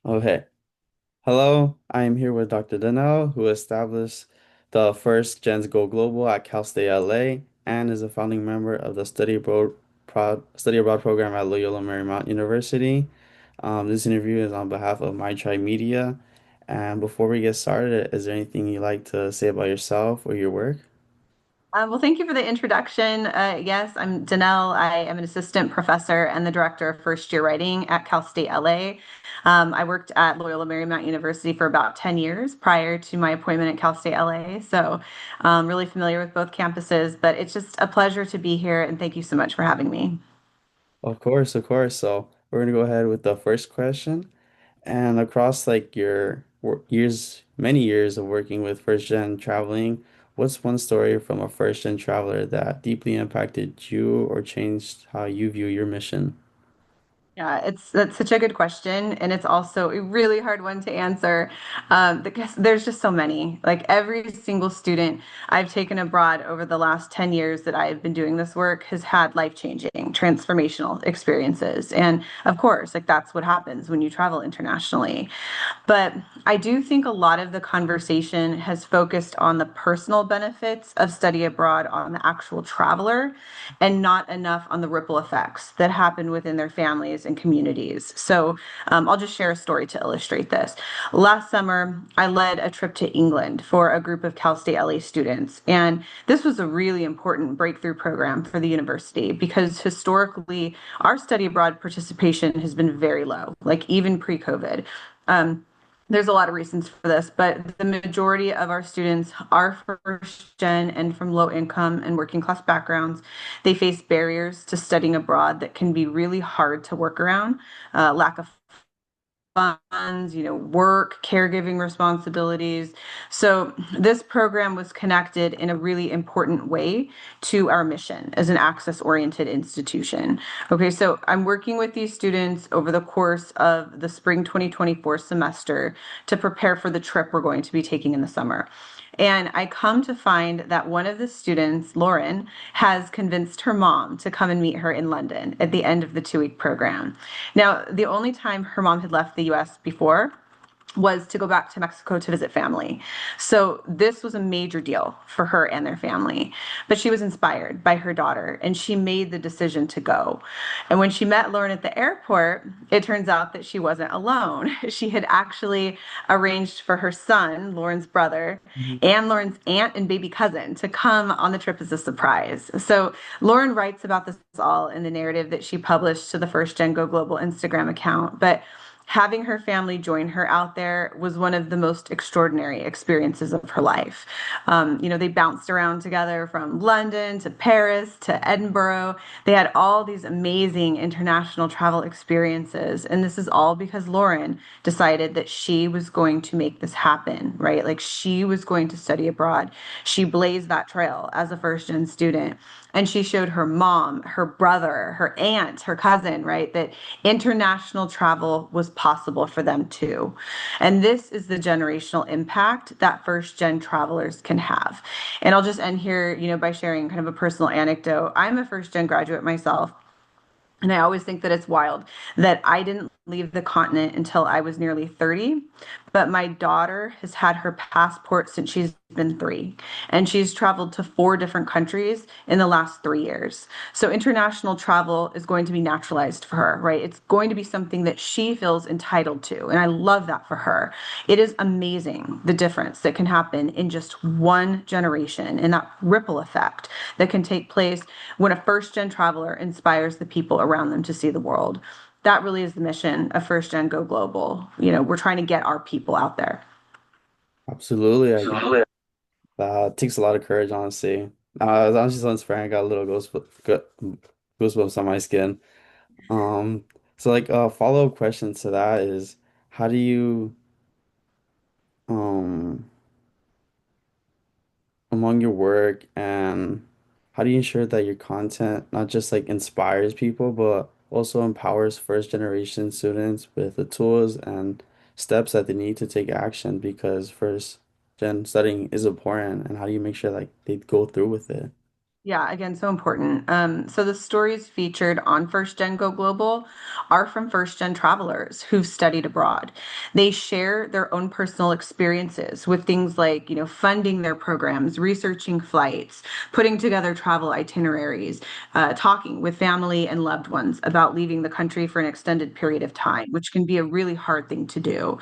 Okay. Hello, I am here with Dr. Danelle, who established the first Gens Go Global at Cal State LA and is a founding member of the Study Abroad program at Loyola Marymount University. This interview is on behalf of My Tribe Media. And before we get started, is there anything you'd like to say about yourself or your work? Well, thank you for the introduction. Yes, I'm Danelle. I am an assistant professor and the director of first year writing at Cal State LA. I worked at Loyola Marymount University for about 10 years prior to my appointment at Cal State LA. So, really familiar with both campuses, but it's just a pleasure to be here and thank you so much for having me. Of course, of course. So we're gonna go ahead with the first question. And across like your many years of working with first gen traveling, what's one story from a first gen traveler that deeply impacted you or changed how you view your mission? Yeah, that's such a good question, and it's also a really hard one to answer because there's just so many. Like every single student I've taken abroad over the last 10 years that I've been doing this work has had life-changing, transformational experiences. And of course, like that's what happens when you travel internationally. But I do think a lot of the conversation has focused on the personal benefits of study abroad on the actual traveler and not enough on the ripple effects that happen within their families and communities. So I'll just share a story to illustrate this. Last summer, I led a trip to England for a group of Cal State LA students. And this was a really important breakthrough program for the university because historically, our study abroad participation has been very low, like even pre COVID. Um, there's a lot of reasons for this, but the majority of our students are first gen and from low income and working class backgrounds. They face barriers to studying abroad that can be really hard to work around. Lack of funds, work, caregiving responsibilities. So this program was connected in a really important way to our mission as an access-oriented institution. Okay, so I'm working with these students over the course of the spring 2024 semester to prepare for the trip we're going to be taking in the summer. And I come to find that one of the students, Lauren, has convinced her mom to come and meet her in London at the end of the 2 week program. Now, the only time her mom had left the US before was to go back to Mexico to visit family. So this was a major deal for her and their family. But she was inspired by her daughter and she made the decision to go. And when she met Lauren at the airport, it turns out that she wasn't alone. She had actually arranged for her son, Lauren's brother, and Lauren's aunt and baby cousin to come on the trip as a surprise. So Lauren writes about this all in the narrative that she published to the First Gen Go Global Instagram account. But having her family join her out there was one of the most extraordinary experiences of her life. They bounced around together from London to Paris to Edinburgh. They had all these amazing international travel experiences. And this is all because Lauren decided that she was going to make this happen, right? Like she was going to study abroad. She blazed that trail as a first gen student. And she showed her mom, her brother, her aunt, her cousin, right, that international travel was possible for them too. And this is the generational impact that first gen travelers can have. And I'll just end here, by sharing kind of a personal anecdote. I'm a first gen graduate myself. And I always think that it's wild that I didn't leave the continent until I was nearly 30. But my daughter has had her passport since she's been 3. And she's traveled to 4 different countries in the last 3 years. So international travel is going to be naturalized for her, right? It's going to be something that she feels entitled to. And I love that for her. It is amazing the difference that can happen in just one generation and that ripple effect that can take place when a first gen traveler inspires the people around them to see the world. That really is the mission of First Gen Go Global. We're trying to get our people out there. Absolutely. It takes a lot of courage, honestly. I was honestly so inspiring. I got a little goosebumps on my skin. Um, so like a follow-up question to that is how do you um among your work and how do you ensure that your content not just like inspires people but also empowers first generation students with the tools and steps that they need to take action because first gen studying is important and how do you make sure like they go through with it? Yeah, again, so important. So the stories featured on First Gen Go Global are from first gen travelers who've studied abroad. They share their own personal experiences with things like, funding their programs, researching flights, putting together travel itineraries, talking with family and loved ones about leaving the country for an extended period of time, which can be a really hard thing to do.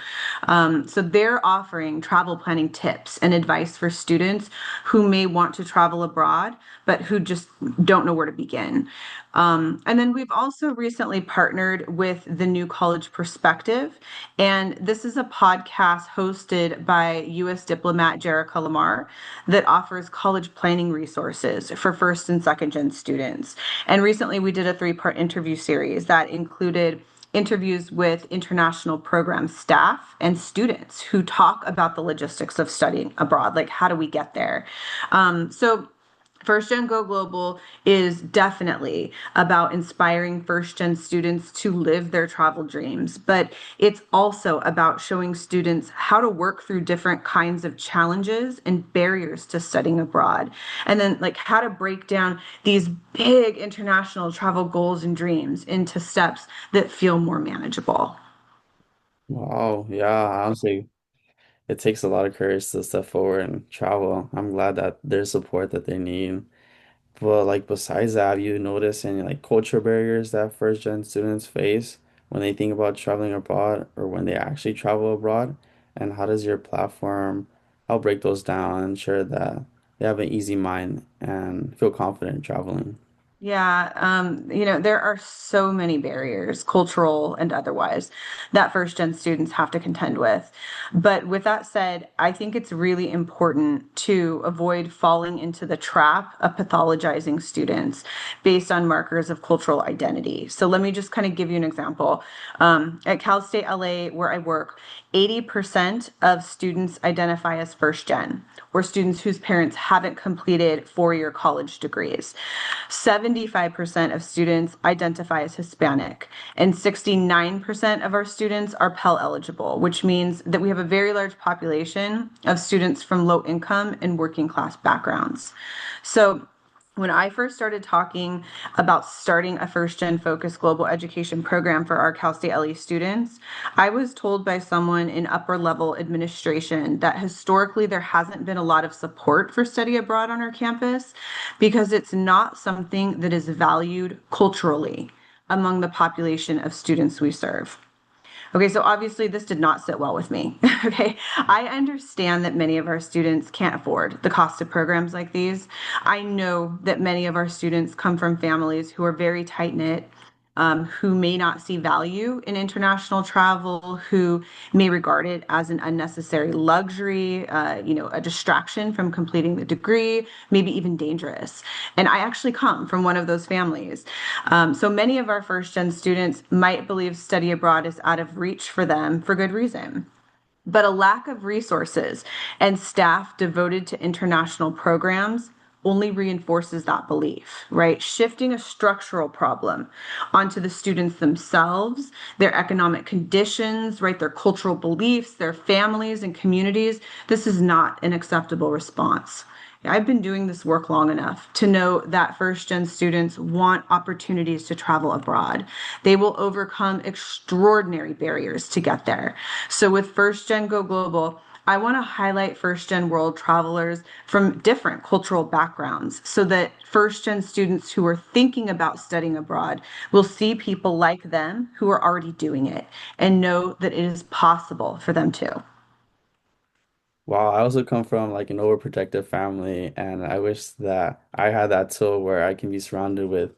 So they're offering travel planning tips and advice for students who may want to travel abroad, but who just don't know where to begin. And then we've also recently partnered with the New College Perspective. And this is a podcast hosted by U.S. diplomat Jerica Lamar that offers college planning resources for first and second gen students. And recently we did a three-part interview series that included interviews with international program staff and students who talk about the logistics of studying abroad, like how do we get there? So First Gen Go Global is definitely about inspiring first gen students to live their travel dreams, but it's also about showing students how to work through different kinds of challenges and barriers to studying abroad. And then, like, how to break down these big international travel goals and dreams into steps that feel more manageable. Wow, yeah, honestly, it takes a lot of courage to step forward and travel. I'm glad that there's support that they need. But like besides that, have you noticed any like cultural barriers that first gen students face when they think about traveling abroad or when they actually travel abroad? And how does your platform help break those down and ensure that they have an easy mind and feel confident traveling? Yeah, there are so many barriers, cultural and otherwise, that first gen students have to contend with. But with that said, I think it's really important to avoid falling into the trap of pathologizing students based on markers of cultural identity. So let me just kind of give you an example. At Cal State LA, where I work, 80% of students identify as first gen, or students whose parents haven't completed four-year college degrees. 75% of students identify as Hispanic, and 69% of our students are Pell eligible, which means that we have a very large population of students from low income and working class backgrounds. So when I first started talking about starting a first gen focused global education program for our Cal State LE students, I was told by someone in upper level administration that historically there hasn't been a lot of support for study abroad on our campus because it's not something that is valued culturally among the population of students we serve. Okay, so obviously this did not sit well with me. Okay, I understand that many of our students can't afford the cost of programs like these. I know that many of our students come from families who are very tight knit, who may not see value in international travel, who may regard it as an unnecessary luxury, a distraction from completing the degree, maybe even dangerous. And I actually come from one of those families. So many of our first gen students might believe study abroad is out of reach for them for good reason. But a lack of resources and staff devoted to international programs only reinforces that belief, right? Shifting a structural problem onto the students themselves, their economic conditions, right? Their cultural beliefs, their families and communities. This is not an acceptable response. I've been doing this work long enough to know that first gen students want opportunities to travel abroad. They will overcome extraordinary barriers to get there. So with First Gen Go Global, I want to highlight first gen world travelers from different cultural backgrounds so that first gen students who are thinking about studying abroad will see people like them who are already doing it and know that it is possible for them too. Wow, I also come from like an overprotective family, and I wish that I had that tool where I can be surrounded with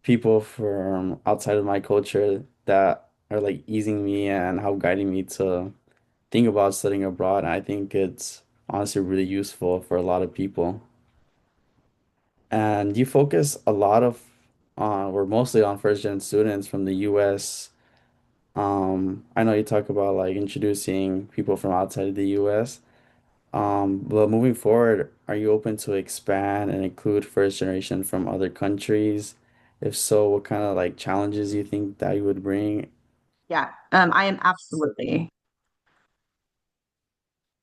people from outside of my culture that are like easing me and help guiding me to think about studying abroad. And I think it's honestly really useful for a lot of people. And you focus a lot of or mostly on first gen students from the US. I know you talk about like introducing people from outside of the US. But moving forward, are you open to expand and include first generation from other countries? If so, what kind of like challenges you think that you would bring? Yeah, I am absolutely.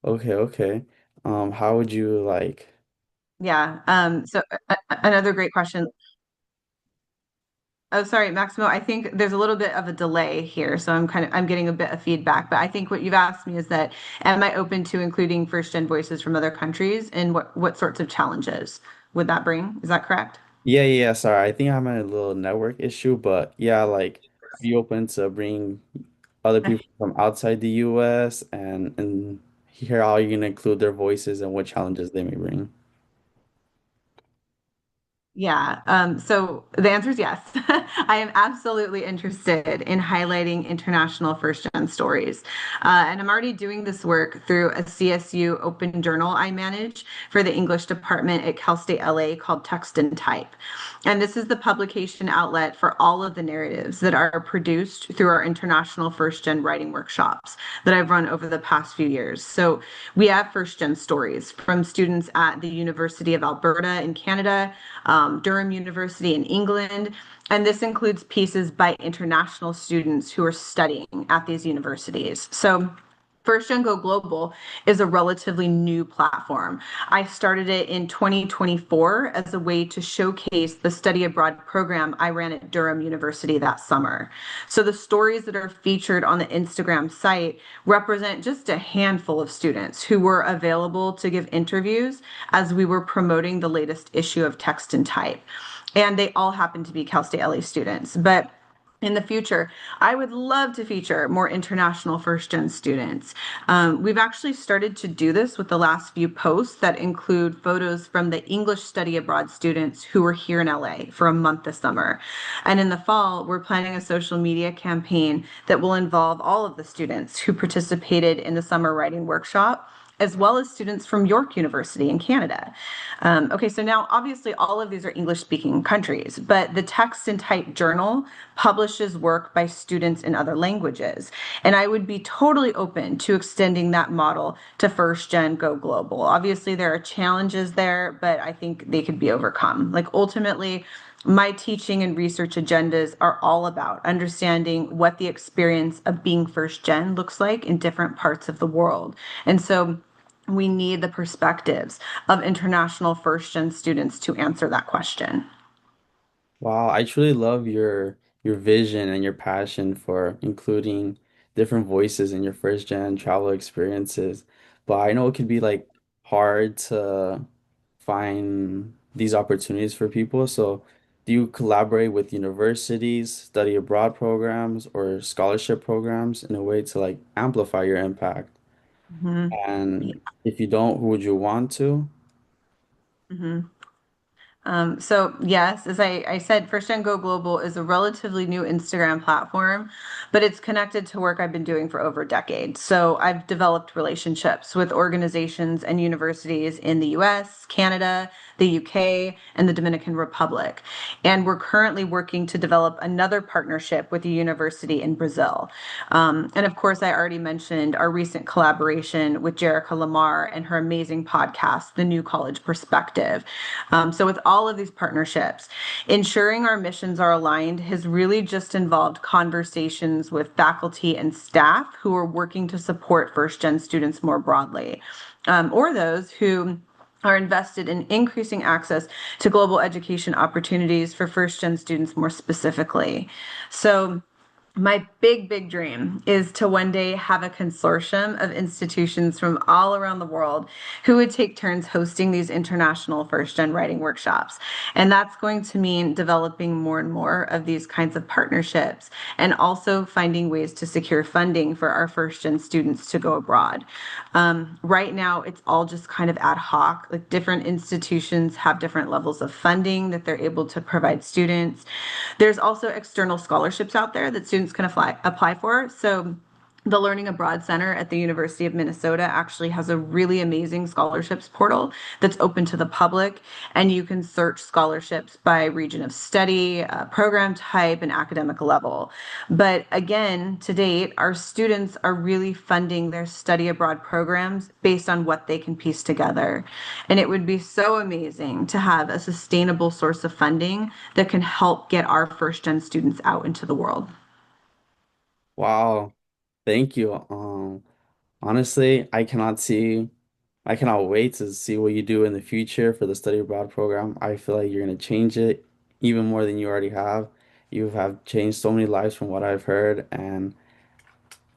Okay, okay. How would you like? Yeah. Another great question. Oh, sorry, Maximo. I think there's a little bit of a delay here, so I'm getting a bit of feedback. But I think what you've asked me is that am I open to including first gen voices from other countries and what sorts of challenges would that bring? Is that correct? Yeah. Sorry, I think I'm at a little network issue, but yeah, like be open to bring other people from outside the US and hear how you can include their voices and what challenges they may bring. Yeah. So the answer is yes. I am absolutely interested in highlighting international first gen stories. And I'm already doing this work through a CSU open journal I manage for the English department at Cal State LA called Text and Type. And this is the publication outlet for all of the narratives that are produced through our international first gen writing workshops that I've run over the past few years. So we have first gen stories from students at the University of Alberta in Canada, Durham University in England, and this includes pieces by international students who are studying at these universities. So First Gen Go Global is a relatively new platform. I started it in 2024 as a way to showcase the study abroad program I ran at Durham University that summer. So the stories that are featured on the Instagram site represent just a handful of students who were available to give interviews as we were promoting the latest issue of Text and Type. And they all happen to be Cal State LA students. But in the future, I would love to feature more international first gen students. We've actually started to do this with the last few posts that include photos from the English study abroad students who were here in LA for a month this summer. And in the fall, we're planning a social media campaign that will involve all of the students who participated in the summer writing workshop as well as students from York University in Canada. Okay, so now obviously all of these are English speaking countries, but the Text and Type Journal publishes work by students in other languages. And I would be totally open to extending that model to First Gen Go Global. Obviously, there are challenges there, but I think they could be overcome. Like ultimately, my teaching and research agendas are all about understanding what the experience of being first gen looks like in different parts of the world. And so we need the perspectives of international first gen students to answer that question. Wow, I truly love your vision and your passion for including different voices in your first gen travel experiences. But I know it can be like hard to find these opportunities for people. So do you collaborate with universities, study abroad programs, or scholarship programs in a way to like amplify your impact? Mhm. And if you don't, who would you want to? Mhm. So yes, as I said, First Gen Go Global is a relatively new Instagram platform, but it's connected to work I've been doing for over a decade. So I've developed relationships with organizations and universities in the US, Canada, the UK, and the Dominican Republic. And we're currently working to develop another partnership with a university in Brazil. And of course, I already mentioned our recent collaboration with Jerica Lamar and her amazing podcast, The New College Perspective. So, with all of these partnerships, ensuring our missions are aligned has really just involved conversations with faculty and staff who are working to support first gen students more broadly, or those who are invested in increasing access to global education opportunities for first gen students more specifically. So, my big dream is to one day have a consortium of institutions from all around the world who would take turns hosting these international first gen writing workshops. And that's going to mean developing more and more of these kinds of partnerships and also finding ways to secure funding for our first gen students to go abroad. Right now, it's all just kind of ad hoc. Like different institutions have different levels of funding that they're able to provide students. There's also external scholarships out there that students can apply for. So the Learning Abroad Center at the University of Minnesota actually has a really amazing scholarships portal that's open to the public, and you can search scholarships by region of study, program type, and academic level. But again, to date, our students are really funding their study abroad programs based on what they can piece together. And it would be so amazing to have a sustainable source of funding that can help get our first gen students out into the world. Wow, thank you. Honestly, I cannot see I cannot wait to see what you do in the future for the study abroad program. I feel like you're going to change it even more than you already have. You have changed so many lives from what I've heard, and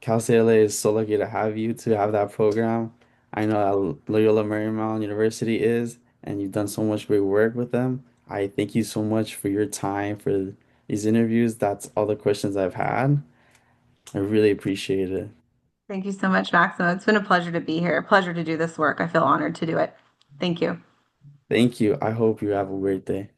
Cal State LA is so lucky to have you to have that program. I know that Loyola Marymount University is, and you've done so much great work with them. I thank you so much for your time for these interviews. That's all the questions I've had. I really appreciate it. Thank you so much, Maxima. It's been a pleasure to be here, a pleasure to do this work. I feel honored to do it. Thank you. Thank you. I hope you have a great day.